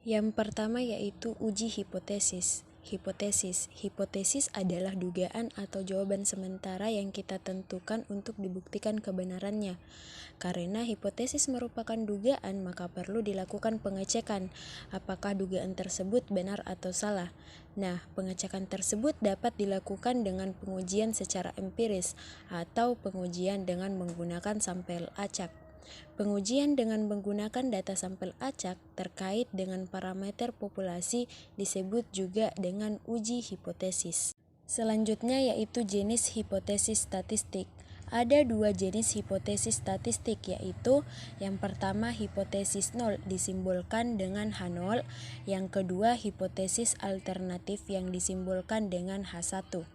Yang pertama yaitu uji hipotesis. Hipotesis adalah dugaan atau jawaban sementara yang kita tentukan untuk dibuktikan kebenarannya. Karena hipotesis merupakan dugaan, maka perlu dilakukan pengecekan apakah dugaan tersebut benar atau salah. Nah, pengecekan tersebut dapat dilakukan dengan pengujian secara empiris atau pengujian dengan menggunakan sampel acak. Pengujian dengan menggunakan data sampel acak terkait dengan parameter populasi disebut juga dengan uji hipotesis. Selanjutnya yaitu jenis hipotesis statistik. Ada dua jenis hipotesis statistik, yaitu yang pertama hipotesis nol disimbolkan dengan H0, yang kedua hipotesis alternatif yang disimbolkan dengan H1.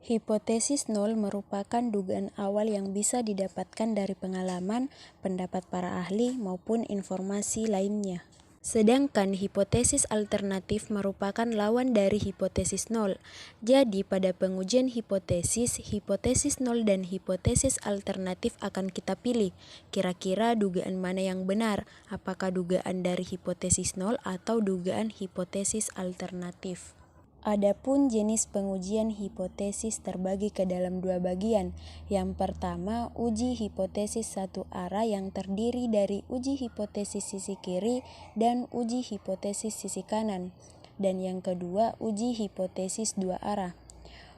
Hipotesis nol merupakan dugaan awal yang bisa didapatkan dari pengalaman, pendapat para ahli, maupun informasi lainnya. Sedangkan hipotesis alternatif merupakan lawan dari hipotesis nol. Jadi pada pengujian hipotesis nol dan hipotesis alternatif akan kita pilih. Kira-kira dugaan mana yang benar? Apakah dugaan dari hipotesis nol atau dugaan hipotesis alternatif? Adapun jenis pengujian hipotesis terbagi ke dalam dua bagian. Yang pertama, uji hipotesis satu arah yang terdiri dari uji hipotesis sisi kiri dan uji hipotesis sisi kanan. Dan yang kedua, uji hipotesis dua arah.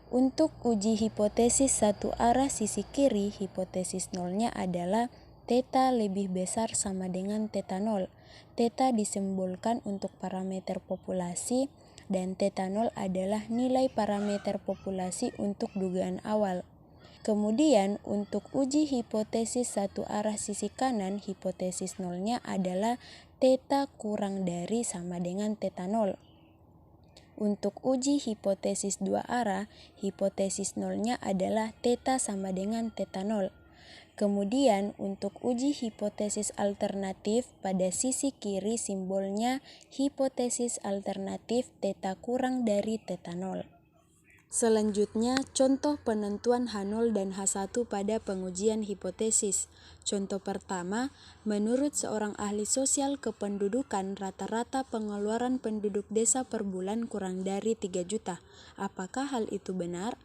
Untuk uji hipotesis satu arah sisi kiri, hipotesis nolnya adalah theta lebih besar sama dengan theta nol. Theta disimbolkan untuk parameter populasi, dan theta nol adalah nilai parameter populasi untuk dugaan awal. Kemudian untuk uji hipotesis satu arah sisi kanan, hipotesis nolnya adalah theta kurang dari sama dengan theta nol. Untuk uji hipotesis dua arah, hipotesis nolnya adalah theta sama dengan theta nol. Kemudian untuk uji hipotesis alternatif, pada sisi kiri simbolnya hipotesis alternatif theta kurang dari theta nol. Selanjutnya, contoh penentuan H0 dan H1 pada pengujian hipotesis. Contoh pertama, menurut seorang ahli sosial kependudukan, rata-rata pengeluaran penduduk desa per bulan kurang dari 3 juta. Apakah hal itu benar?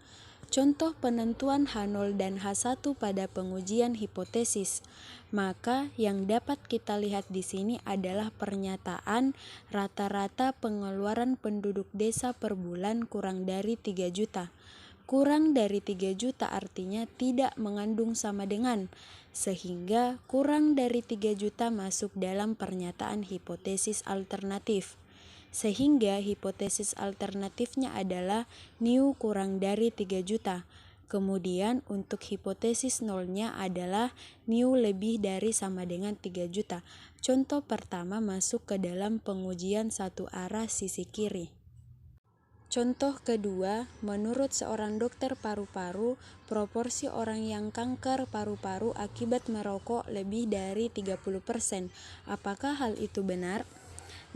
Contoh penentuan H0 dan H1 pada pengujian hipotesis. Maka yang dapat kita lihat di sini adalah pernyataan rata-rata pengeluaran penduduk desa per bulan kurang dari 3 juta. Kurang dari 3 juta artinya tidak mengandung sama dengan, sehingga kurang dari 3 juta masuk dalam pernyataan hipotesis alternatif. Sehingga hipotesis alternatifnya adalah nu kurang dari 3 juta. Kemudian untuk hipotesis nolnya adalah nu lebih dari sama dengan 3 juta. Contoh pertama masuk ke dalam pengujian satu arah sisi kiri. Contoh kedua, menurut seorang dokter paru-paru, proporsi orang yang kanker paru-paru akibat merokok lebih dari 30%. Apakah hal itu benar?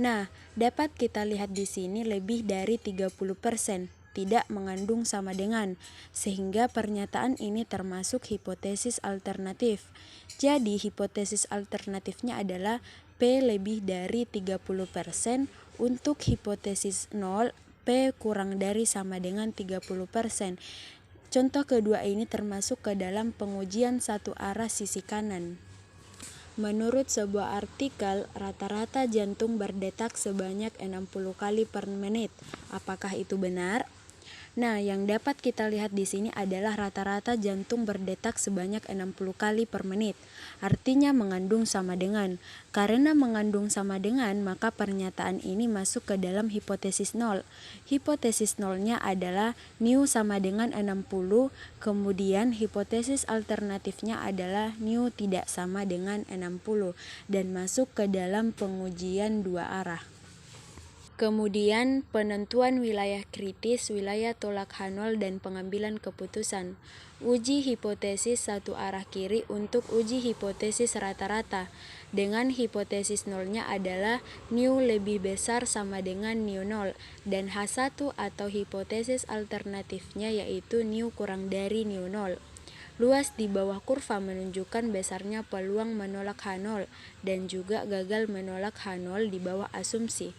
Nah, dapat kita lihat di sini lebih dari 30%, tidak mengandung sama dengan, sehingga pernyataan ini termasuk hipotesis alternatif. Jadi, hipotesis alternatifnya adalah P lebih dari 30%, untuk hipotesis 0, P kurang dari sama dengan 30%. Contoh kedua ini termasuk ke dalam pengujian satu arah sisi kanan. Menurut sebuah artikel, rata-rata jantung berdetak sebanyak 60 kali per menit. Apakah itu benar? Nah, yang dapat kita lihat di sini adalah rata-rata jantung berdetak sebanyak 60 kali per menit. Artinya mengandung sama dengan. Karena mengandung sama dengan, maka pernyataan ini masuk ke dalam hipotesis nol. Hipotesis nolnya adalah nu sama dengan 60, kemudian hipotesis alternatifnya adalah nu tidak sama dengan 60 dan masuk ke dalam pengujian dua arah. Kemudian penentuan wilayah kritis, wilayah tolak H0 dan pengambilan keputusan. Uji hipotesis satu arah kiri untuk uji hipotesis rata-rata. Dengan hipotesis nolnya adalah nu lebih besar sama dengan nu nol, dan H1 atau hipotesis alternatifnya yaitu nu kurang dari nu nol. Luas di bawah kurva menunjukkan besarnya peluang menolak H0 dan juga gagal menolak H0 di bawah asumsi.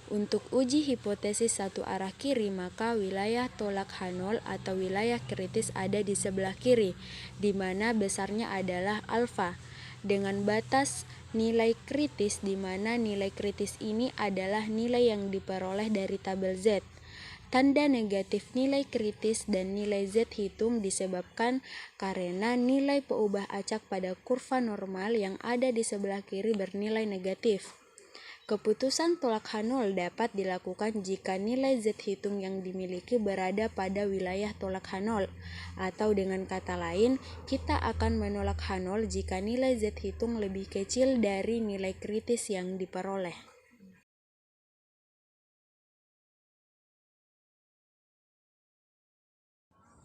Untuk uji hipotesis satu arah kiri, maka wilayah tolak H0 atau wilayah kritis ada di sebelah kiri, di mana besarnya adalah alfa, dengan batas nilai kritis, di mana nilai kritis ini adalah nilai yang diperoleh dari tabel Z. Tanda negatif nilai kritis dan nilai Z hitung disebabkan karena nilai peubah acak pada kurva normal yang ada di sebelah kiri bernilai negatif. Keputusan tolak H0 dapat dilakukan jika nilai Z hitung yang dimiliki berada pada wilayah tolak H0, atau dengan kata lain, kita akan menolak H0 jika nilai Z hitung lebih kecil dari nilai kritis yang diperoleh.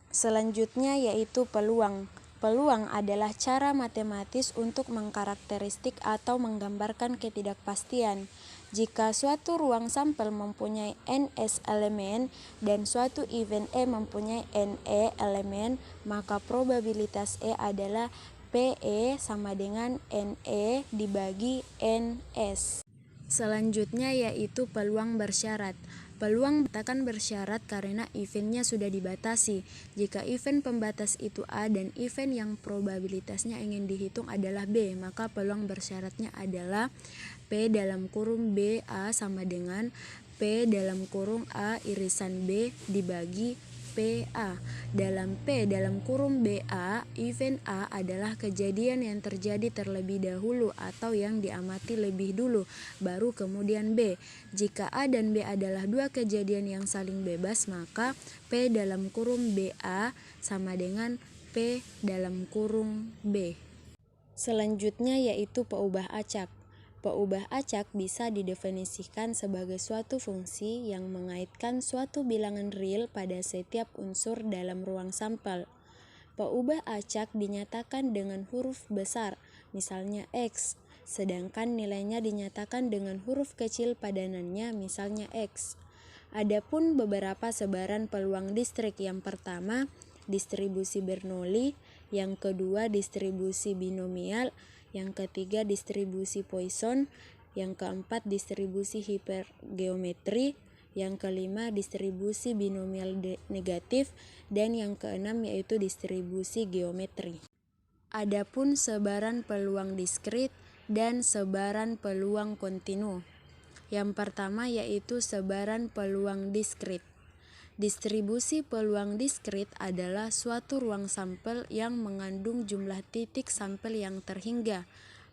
Selanjutnya yaitu peluang. Peluang adalah cara matematis untuk mengkarakteristik atau menggambarkan ketidakpastian. Jika suatu ruang sampel mempunyai NS elemen dan suatu event E mempunyai NE elemen, maka probabilitas E adalah PE sama dengan NE dibagi NS. Selanjutnya yaitu peluang bersyarat. Peluang akan bersyarat karena eventnya sudah dibatasi. Jika event pembatas itu A dan event yang probabilitasnya ingin dihitung adalah B, maka peluang bersyaratnya adalah P dalam kurung B A sama dengan P dalam kurung A irisan B dibagi PA. Dalam P dalam kurung BA, event A adalah kejadian yang terjadi terlebih dahulu atau yang diamati lebih dulu, baru kemudian B. Jika A dan B adalah dua kejadian yang saling bebas, maka P dalam kurung BA sama dengan P dalam kurung B. Selanjutnya yaitu peubah acak. Peubah acak bisa didefinisikan sebagai suatu fungsi yang mengaitkan suatu bilangan real pada setiap unsur dalam ruang sampel. Peubah acak dinyatakan dengan huruf besar, misalnya X, sedangkan nilainya dinyatakan dengan huruf kecil padanannya, misalnya X. Adapun beberapa sebaran peluang distrik, yang pertama distribusi Bernoulli, yang kedua distribusi binomial, yang ketiga distribusi Poisson, yang keempat distribusi hipergeometri, yang kelima distribusi binomial negatif, dan yang keenam yaitu distribusi geometri. Adapun sebaran peluang diskrit dan sebaran peluang kontinu. Yang pertama yaitu sebaran peluang diskrit. Distribusi peluang diskrit adalah suatu ruang sampel yang mengandung jumlah titik sampel yang terhingga,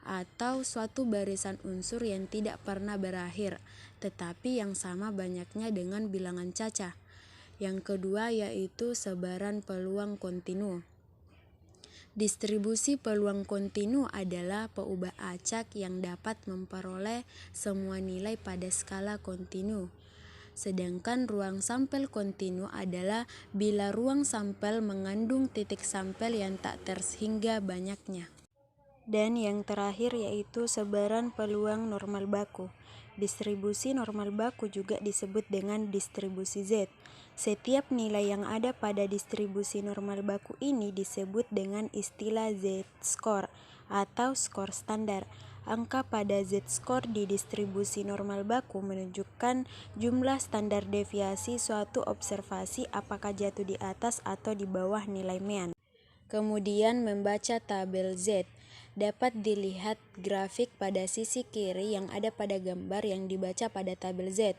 atau suatu barisan unsur yang tidak pernah berakhir, tetapi yang sama banyaknya dengan bilangan cacah. Yang kedua yaitu sebaran peluang kontinu. Distribusi peluang kontinu adalah peubah acak yang dapat memperoleh semua nilai pada skala kontinu. Sedangkan ruang sampel kontinu adalah bila ruang sampel mengandung titik sampel yang tak terhingga banyaknya. Dan yang terakhir yaitu sebaran peluang normal baku. Distribusi normal baku juga disebut dengan distribusi Z. Setiap nilai yang ada pada distribusi normal baku ini disebut dengan istilah Z-score atau skor standar. Angka pada Z-score di distribusi normal baku menunjukkan jumlah standar deviasi suatu observasi apakah jatuh di atas atau di bawah nilai mean. Kemudian membaca tabel Z. Dapat dilihat grafik pada sisi kiri yang ada pada gambar yang dibaca pada tabel Z.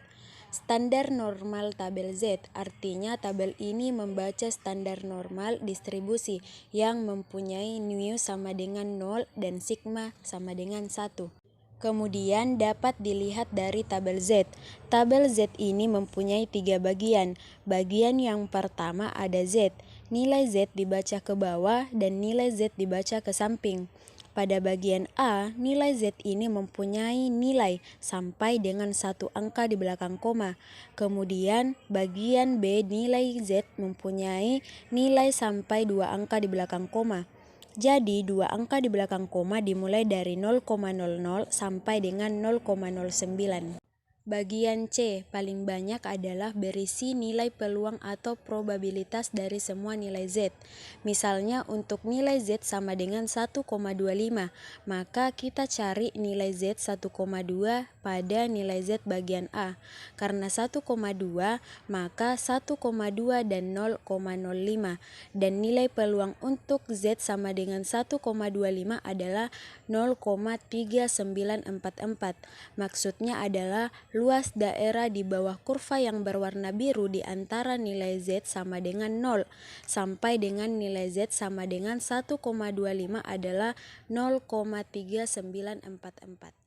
Standar normal tabel Z, artinya tabel ini membaca standar normal distribusi yang mempunyai mu sama dengan 0 dan sigma sama dengan 1. Kemudian dapat dilihat dari tabel Z. Tabel Z ini mempunyai 3 bagian. Bagian yang pertama ada Z. Nilai Z dibaca ke bawah dan nilai Z dibaca ke samping. Pada bagian A, nilai Z ini mempunyai nilai sampai dengan 1 angka di belakang koma. Kemudian bagian B, nilai Z mempunyai nilai sampai 2 angka di belakang koma. Jadi 2 angka di belakang koma dimulai dari 0,00 sampai dengan 0,09. Bagian C paling banyak adalah berisi nilai peluang atau probabilitas dari semua nilai Z. Misalnya untuk nilai Z sama dengan 1,25, maka kita cari nilai Z 1,2 pada nilai Z bagian A. Karena 1,2, maka 1,2 dan 0,05. Dan nilai peluang untuk Z sama dengan 1,25 adalah 0,3944. Maksudnya adalah luas daerah di bawah kurva yang berwarna biru di antara nilai Z sama dengan 0 sampai dengan nilai Z sama dengan 1,25 adalah 0,3944.